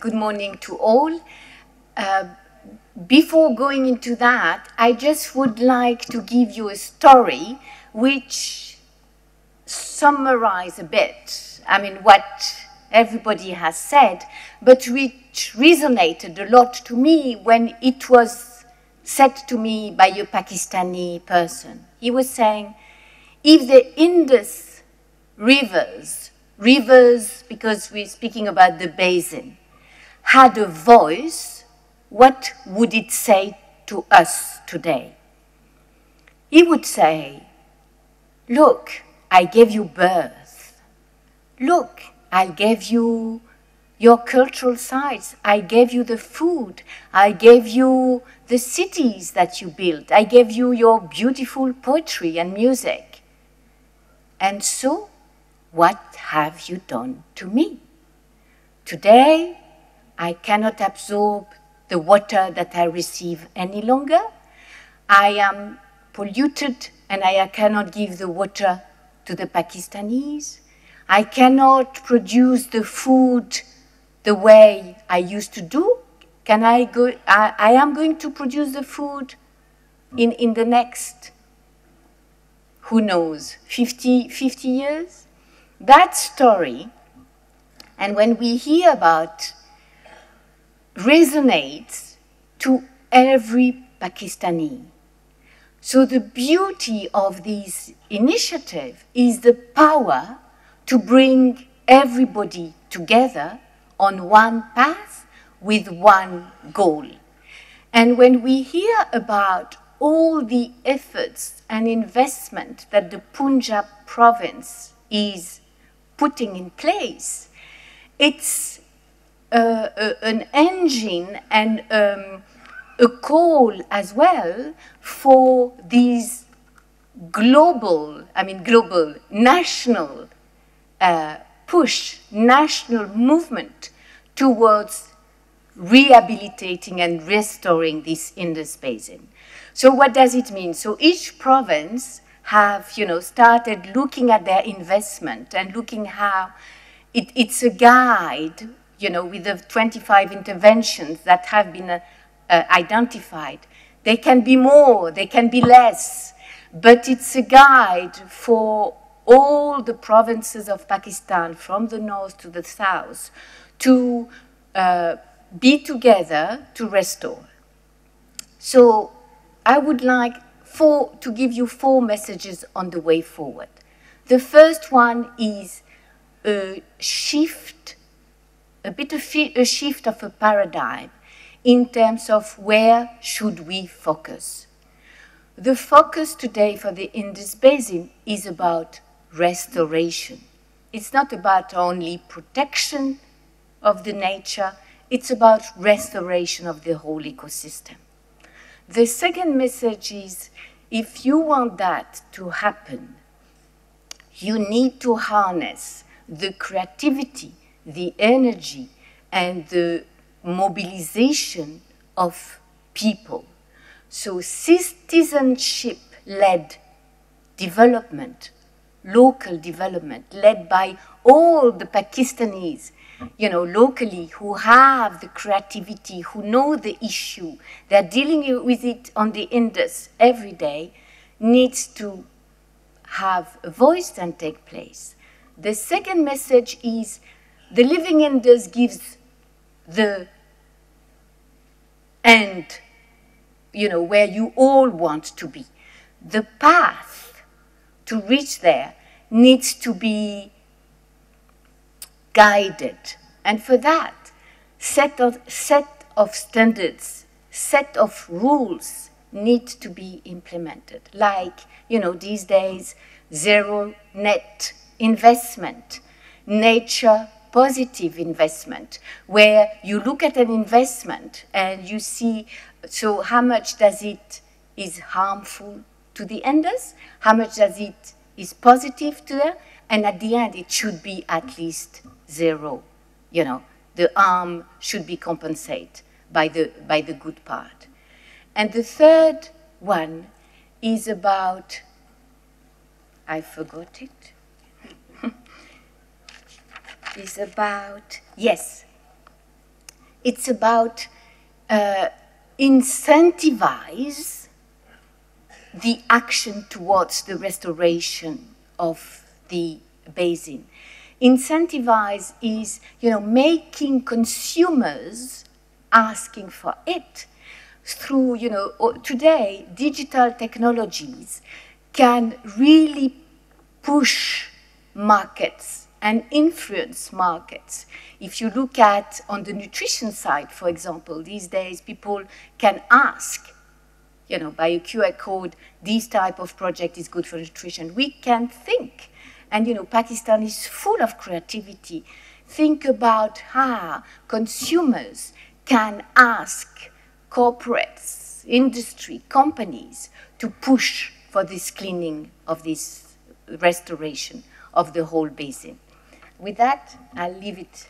Good morning to all. Before going into that, I just would like to give you a story which summarizes a bit, what everybody has said, but which resonated a lot to me when it was said to me by a Pakistani person. He was saying, if the Indus rivers, because we're speaking about the basin, had a voice, what would it say to us today? He would say, look, I gave you birth. Look, I gave you your cultural sites. I gave you the food. I gave you the cities that you built. I gave you your beautiful poetry and music. And so, what have you done to me? Today, I cannot absorb the water that I receive any longer. I am polluted and I cannot give the water to the Pakistanis. I cannot produce the food the way I used to do. I am going to produce the food in the next, who knows, 50 years? That story, and when we hear about, resonates to every Pakistani. So the beauty of this initiative is the power to bring everybody together on one path with one goal. And when we hear about all the efforts and investment that the Punjab province is putting in place, it's an engine and a call as well for these global, national push, national movement towards rehabilitating and restoring this Indus basin. So what does it mean? So each province have, started looking at their investment and looking how it's a guide, with the 25 interventions that have been identified. They can be more, they can be less, but it's a guide for all the provinces of Pakistan, from the north to the south, to be together to restore. So I would like to give you 4 messages on the way forward. The first one is a shift, a shift of a paradigm in terms of where should we focus. The focus today for the Indus Basin is about restoration. It's not about only protection of the nature, it's about restoration of the whole ecosystem. The second message is, if you want that to happen, you need to harness the creativity, the energy, and the mobilization of people. So citizenship-led development, local development, led by all the Pakistanis, locally, who have the creativity, who know the issue, they're dealing with it on the Indus every day, needs to have a voice and take place. The second message is, the living Indus gives the end, where you all want to be. The path to reach there needs to be guided. And for that, set of standards, set of rules need to be implemented. Like, these days, zero net investment, nature positive investment, where you look at an investment and you see, so how much does it is harmful to the Indus, how much does it is positive to them, and at the end it should be at least zero. The harm should be compensated by the good part. And the third one is about, I forgot it, is about, yes, it's about incentivize the action towards the restoration of the basin. Incentivize is, making consumers asking for it through, today, digital technologies can really push markets and influence markets. If you look at, on the nutrition side, for example, these days people can ask, by a QR code, this type of project is good for nutrition. We can think, and Pakistan is full of creativity. Think about how consumers can ask corporates, industry, companies to push for this cleaning of this restoration of the whole basin. With that, I'll leave it